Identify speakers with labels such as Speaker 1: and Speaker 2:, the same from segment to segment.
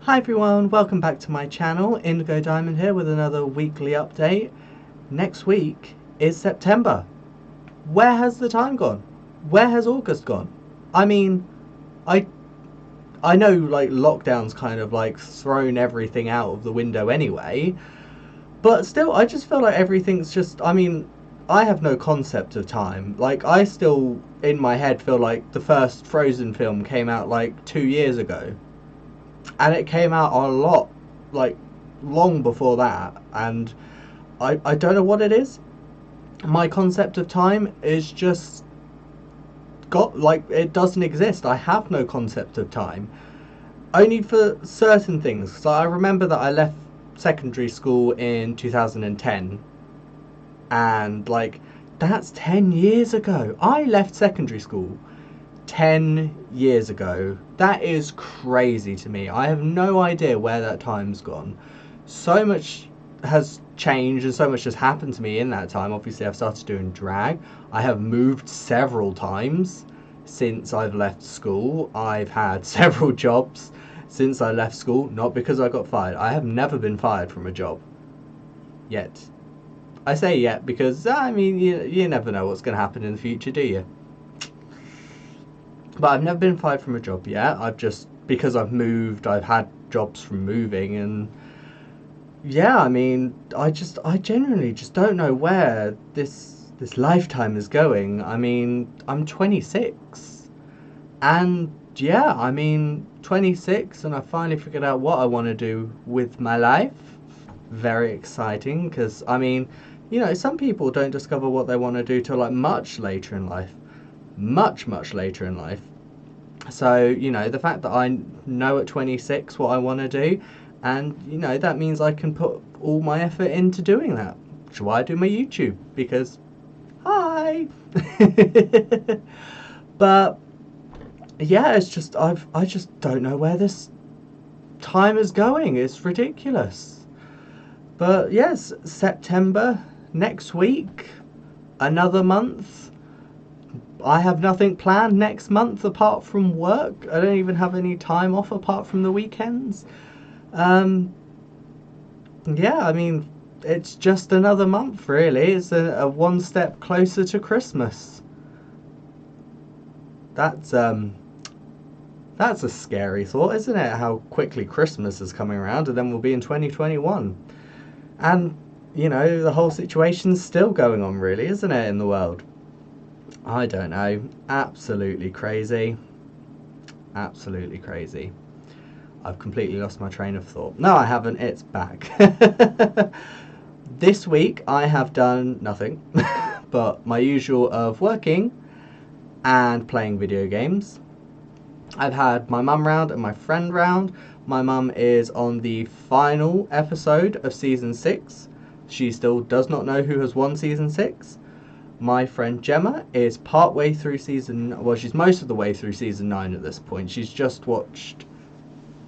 Speaker 1: Hi everyone, welcome back to my channel. Indigo Diamond here with another weekly update. Next week is September. Where has the time gone? Where has August gone? I mean, I I know like lockdown's kind of like thrown everything out of the window anyway, but still I just feel like everything's just I have no concept of time. Like I still in my head feel like the first Frozen film came out like 2 years ago. And it came out a lot like long before that, and I don't know what it is. My concept of time is just got like it doesn't exist. I have no concept of time, only for certain things. So I remember that I left secondary school in 2010, and like that's 10 years ago. I left secondary school 10 years ago. That is crazy to me. I have no idea where that time's gone. So much has changed and so much has happened to me in that time. Obviously, I've started doing drag. I have moved several times since I've left school. I've had several jobs since I left school, not because I got fired. I have never been fired from a job yet. I say yet because, you never know what's going to happen in the future, do you? But I've never been fired from a job yet. I've just, because I've moved, I've had jobs from moving, and yeah, I genuinely just don't know where this lifetime is going. I'm 26, and yeah, 26, and I finally figured out what I want to do with my life. Very exciting, because some people don't discover what they want to do till like much later in life, much later in life. So, the fact that I know at 26 what I want to do, and, that means I can put all my effort into doing that. Which is why I do my YouTube, because, hi! But, yeah, it's just, I just don't know where this time is going. It's ridiculous. But, yes, September, next week, another month. I have nothing planned next month apart from work. I don't even have any time off apart from the weekends. Um, yeah, it's just another month, really. It's a one step closer to Christmas. That's um, that's a scary thought, isn't it? How quickly Christmas is coming around, and then we'll be in 2021. And the whole situation's still going on, really, isn't it, in the world? I don't know. Absolutely crazy. Absolutely crazy. I've completely lost my train of thought. No, I haven't. It's back. This week I have done nothing but my usual of working and playing video games. I've had my mum round and my friend round. My mum is on the final episode of season 6. She still does not know who has won season 6. My friend Gemma is part way through she's most of the way through season 9 at this point. She's just watched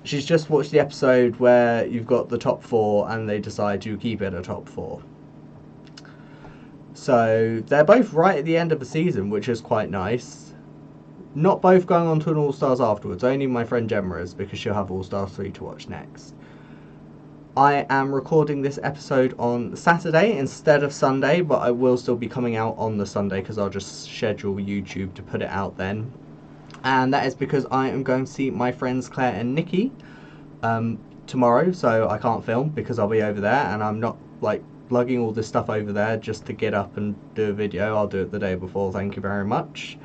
Speaker 1: the episode where you've got the top 4 and they decide to keep it a top 4. So they're both right at the end of the season, which is quite nice. Not both going on to an All Stars afterwards. Only my friend Gemma is, because she'll have All Stars 3 to watch next. I am recording this episode on Saturday instead of Sunday, but I will still be coming out on the Sunday because I'll just schedule YouTube to put it out then. And that is because I am going to see my friends Claire and Nikki tomorrow, so I can't film because I'll be over there, and I'm not like lugging all this stuff over there just to get up and do a video. I'll do it the day before, thank you very much.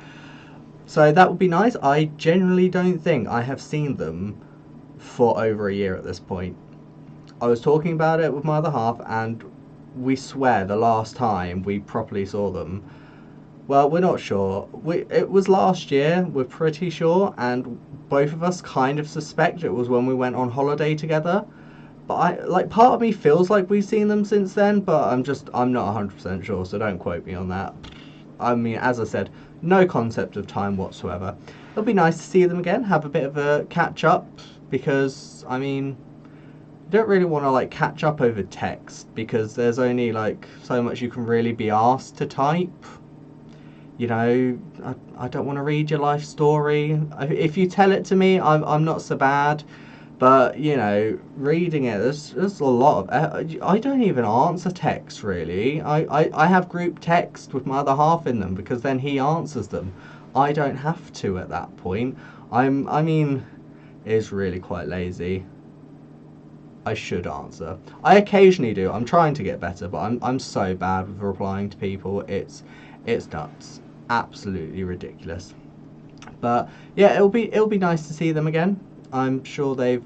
Speaker 1: So that would be nice. I genuinely don't think I have seen them for over a year at this point. I was talking about it with my other half, and we swear the last time we properly saw them, well, we're not sure. It was last year, we're pretty sure, and both of us kind of suspect it was when we went on holiday together. But part of me feels like we've seen them since then, but I'm not 100% sure, so don't quote me on that. As I said, no concept of time whatsoever. It'll be nice to see them again, have a bit of a catch up, because you don't really want to catch up over text, because there's only so much you can really be asked to type. I don't want to read your life story. If you tell it to me, I'm not so bad. But, you know, reading it, there's a lot of... I don't even answer text, really. I have group text with my other half in them, because then he answers them. I don't have to at that point. I mean, it's really quite lazy. I should answer. I occasionally do. I'm trying to get better, but I'm so bad with replying to people. It's nuts. Absolutely ridiculous. But yeah, it'll be nice to see them again. I'm sure they've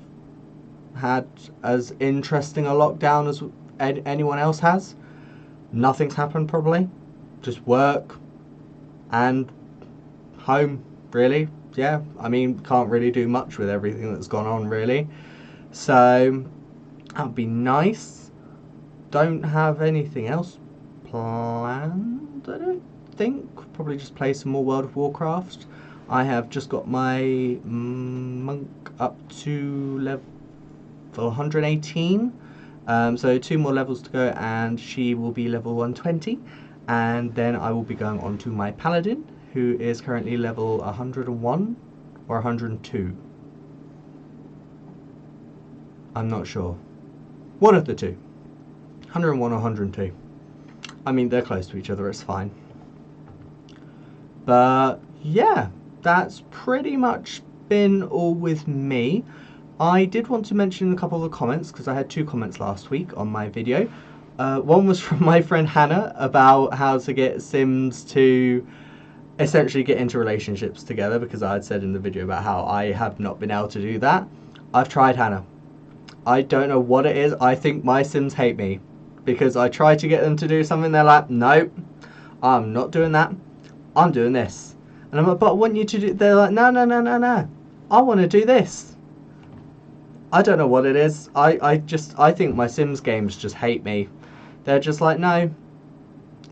Speaker 1: had as interesting a lockdown as anyone else has. Nothing's happened probably. Just work and home, really. Yeah, I mean, can't really do much with everything that's gone on, really. So that would be nice. Don't have anything else planned, I don't think. Probably just play some more World of Warcraft. I have just got my monk up to level 118. So 2 more levels to go and she will be level 120. And then I will be going on to my paladin, who is currently level 101 or 102. I'm not sure. One of the two. 101 or 102. I mean, they're close to each other, it's fine. But yeah, that's pretty much been all with me. I did want to mention a couple of the comments, because I had 2 comments last week on my video. One was from my friend Hannah about how to get Sims to essentially get into relationships together, because I had said in the video about how I have not been able to do that. I've tried, Hannah. I don't know what it is. I think my Sims hate me, because I try to get them to do something, they're like, nope, I'm not doing that, I'm doing this. And I'm like, but I want you to do, they're like, no, I want to do this. I don't know what it is. I think my Sims games just hate me. They're just like, no,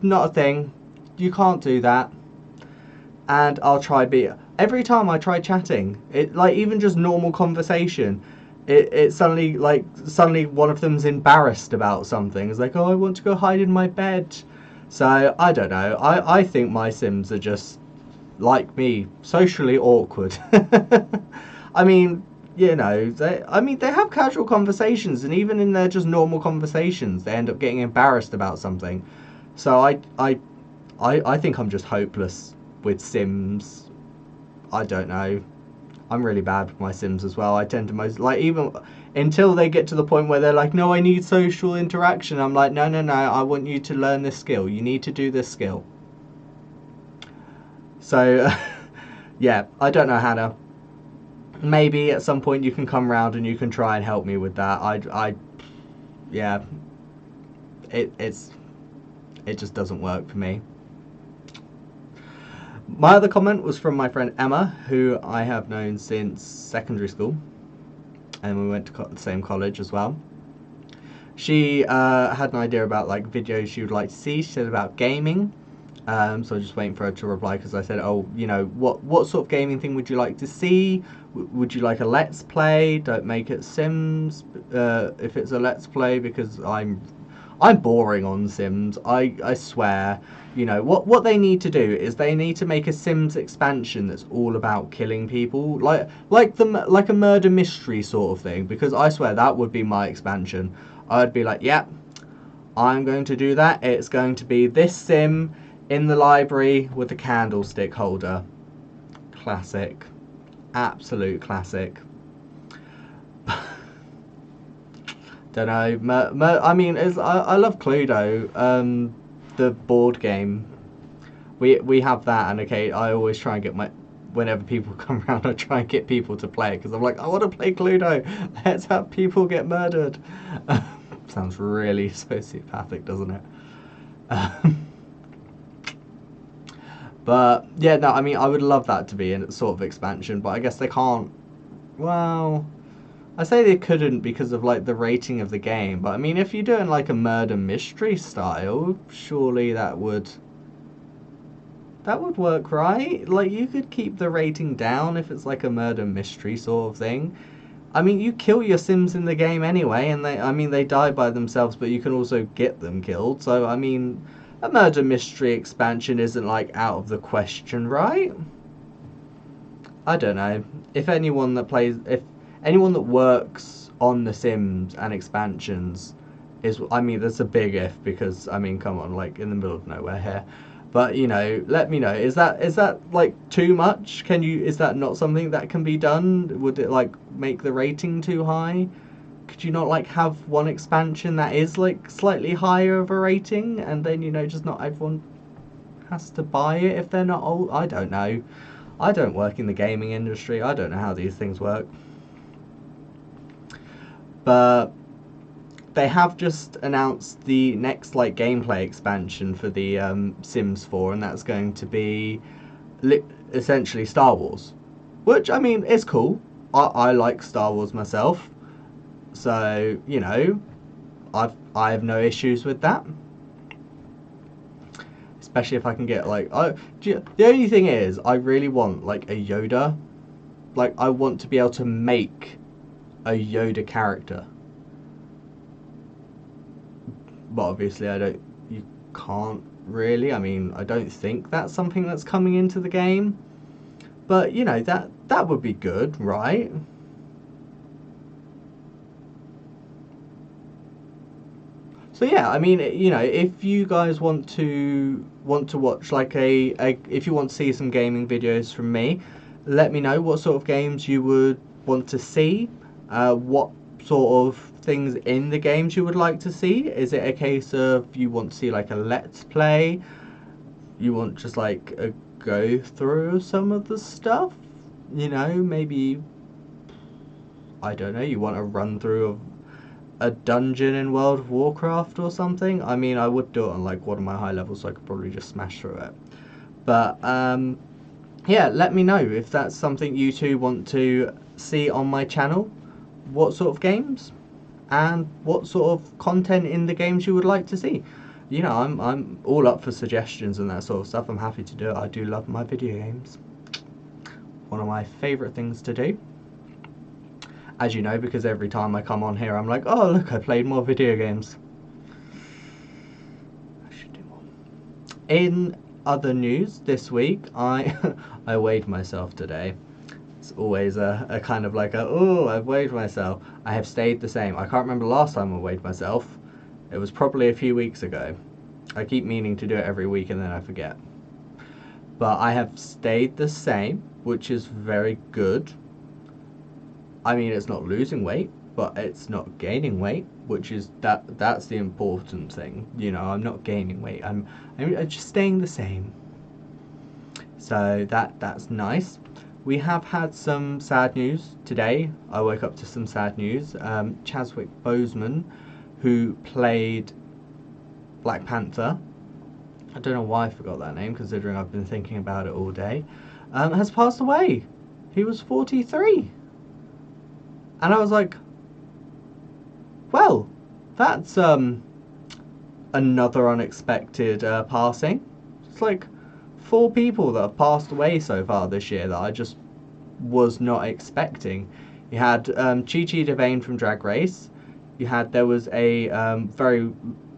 Speaker 1: not a thing, you can't do that. And I'll try every time I try chatting, it, like, even just normal conversation, it suddenly one of them's embarrassed about something. It's like, oh, I want to go hide in my bed. So I don't know. I think my Sims are just like me, socially awkward. I mean, you know, they have casual conversations, and even in their just normal conversations, they end up getting embarrassed about something. So I think I'm just hopeless with Sims. I don't know. I'm really bad with my Sims as well. I tend to even until they get to the point where they're like, no, I need social interaction. I'm like, no, I want you to learn this skill. You need to do this skill. So, yeah, I don't know, Hannah. Maybe at some point you can come round and you can try and help me with that. Yeah, it just doesn't work for me. My other comment was from my friend Emma, who I have known since secondary school, and we went to the same college as well. She had an idea about like videos she would like to see. She said about gaming, so I'm just waiting for her to reply, because I said, oh, you know, what sort of gaming thing would you like to see? Would you like a let's play? Don't make it Sims if it's a let's play, because I'm boring on Sims. I swear. You know, what they need to do is they need to make a Sims expansion that's all about killing people, like a murder mystery sort of thing, because I swear that would be my expansion. I'd be like, yeah, I'm going to do that. It's going to be this Sim in the library with the candlestick holder. Classic. Absolute classic. Don't know. I mean, I love Cluedo. The board game. We have that, and okay, I always try and get whenever people come around, I try and get people to play it, because I'm like, I want to play Cluedo. Let's have people get murdered. Sounds really sociopathic, doesn't it? But yeah, no, I mean, I would love that to be a sort of expansion, but I guess they can't. Well, I say they couldn't because of like the rating of the game, but I mean, if you're doing like a murder mystery style, surely that would work, right? Like, you could keep the rating down if it's like a murder mystery sort of thing. I mean, you kill your Sims in the game anyway, and they die by themselves, but you can also get them killed. So I mean, a murder mystery expansion isn't like out of the question, right? I don't know. If anyone that plays, anyone that works on The Sims and expansions is, I mean, that's a big if, because I mean, come on, like in the middle of nowhere here. But you know, let me know. Is that like too much? Is that not something that can be done? Would it like make the rating too high? Could you not like have one expansion that is like slightly higher of a rating, and then you know, just not everyone has to buy it if they're not old? I don't know. I don't work in the gaming industry. I don't know how these things work. But they have just announced the next like gameplay expansion for the Sims 4, and that's going to be essentially Star Wars, which I mean is cool. I like Star Wars myself, so you know I have no issues with that. Especially if I can get like the only thing is I really want like a Yoda, like I want to be able to make a Yoda character. But obviously you can't really. I mean, I don't think that's something that's coming into the game. But, you know, that would be good, right? So yeah, I mean, you know, if you guys want to watch like if you want to see some gaming videos from me, let me know what sort of games you would want to see, what sort of things in the games you would like to see. Is it a case of you want to see like a let's play? You want just like a go through of some of the stuff? You know, maybe, I don't know, you want a run through of a dungeon in World of Warcraft or something? I mean, I would do it on like one of my high levels, so I could probably just smash through it. But yeah, let me know if that's something you two want to see on my channel. What sort of games and what sort of content in the games you would like to see. You know, I'm all up for suggestions and that sort of stuff. I'm happy to do it. I do love my video games. One of my favourite things to do. As you know, because every time I come on here, I'm like, oh look, I played more video games. I should do more. In other news this week, I I weighed myself today. It's always a kind of like oh, I've weighed myself. I have stayed the same. I can't remember the last time I weighed myself. It was probably a few weeks ago. I keep meaning to do it every week and then I forget. But I have stayed the same, which is very good. I mean, it's not losing weight, but it's not gaining weight, which is that's the important thing. You know, I'm not gaining weight. I'm just staying the same. So that's nice. We have had some sad news today. I woke up to some sad news. Chadwick Boseman, who played Black Panther, I don't know why I forgot that name, considering I've been thinking about it all day, has passed away. He was 43. And I was like, well, that's another unexpected passing. It's like 4 people that have passed away so far this year that I just was not expecting. You had Chi Chi DeVayne from Drag Race. There was a very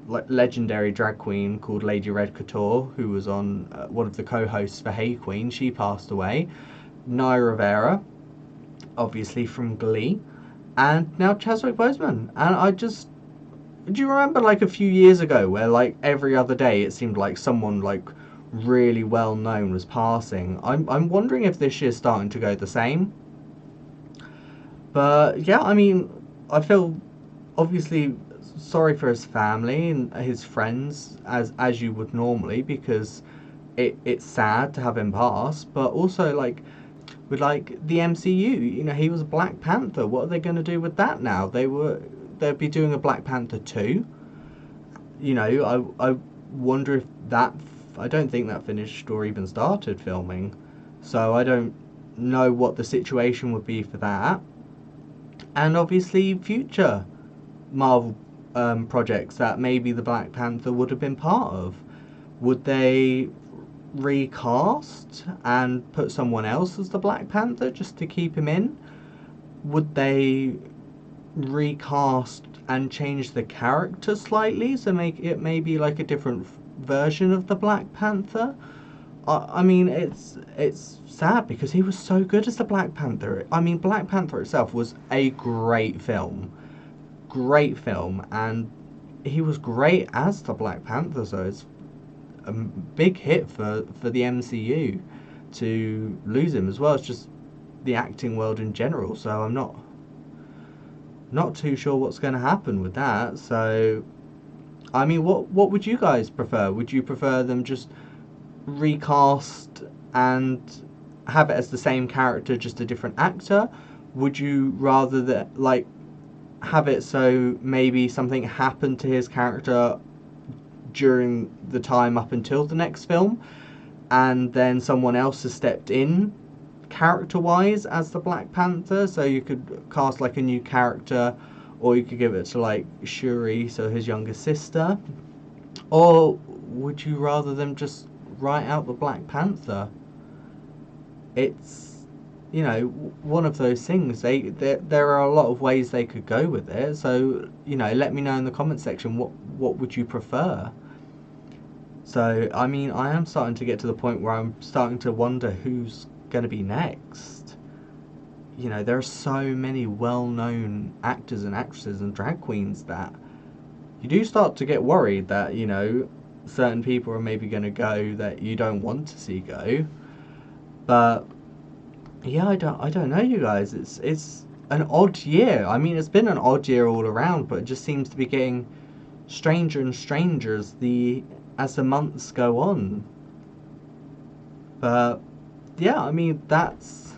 Speaker 1: legendary drag queen called Lady Red Couture, who was on one of the co-hosts for Hey Queen. She passed away. Naya Rivera, obviously from Glee, and now Chadwick Boseman. And do you remember like a few years ago where like every other day it seemed like someone like really well known was passing? I'm wondering if this year's starting to go the same. But yeah, I mean, I feel obviously sorry for his family and his friends as you would normally, because it's sad to have him pass, but also like with like the MCU, you know, he was Black Panther. What are they going to do with that now? They'd be doing a Black Panther 2. You know, I wonder if I don't think that finished or even started filming, so I don't know what the situation would be for that. And obviously future Marvel projects that maybe the Black Panther would have been part of. Would they recast and put someone else as the Black Panther just to keep him in? Would they recast and change the character slightly to make it maybe like a different version of the Black Panther? I mean, it's sad because he was so good as the Black Panther. I mean, Black Panther itself was a great film, and he was great as the Black Panther. So it's a big hit for the MCU to lose him, as well as just the acting world in general. So I'm not too sure what's going to happen with that. So I mean, what would you guys prefer? Would you prefer them just recast and have it as the same character, just a different actor? Would you rather that, like, have it so maybe something happened to his character during the time up until the next film, and then someone else has stepped in character wise as the Black Panther? So you could cast like a new character, or you could give it to like Shuri, so his younger sister. Or would you rather them just write out the Black Panther? It's, you know, one of those things. There are a lot of ways they could go with it. So, you know, let me know in the comment section what would you prefer. So, I mean, I am starting to get to the point where I'm starting to wonder who's going to be next. You know, there are so many well-known actors and actresses and drag queens that you do start to get worried that, you know, certain people are maybe going to go that you don't want to see go. But yeah, I don't know, you guys. It's an odd year. I mean, it's been an odd year all around, but it just seems to be getting stranger and stranger as the months go on. But yeah, I mean, that's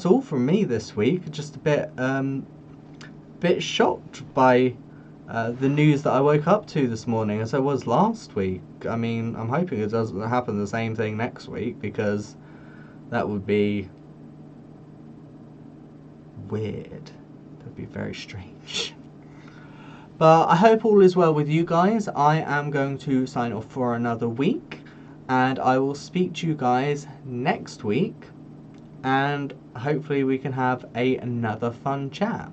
Speaker 1: all from me this week. Just a bit shocked by the news that I woke up to this morning, as I was last week. I mean, I'm hoping it doesn't happen the same thing next week, because that would be weird. That would be very strange. But I hope all is well with you guys. I am going to sign off for another week, and I will speak to you guys next week, and hopefully we can have another fun chat.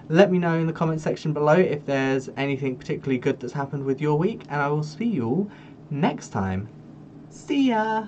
Speaker 1: Let me know in the comment section below if there's anything particularly good that's happened with your week, and I will see you all next time. See ya!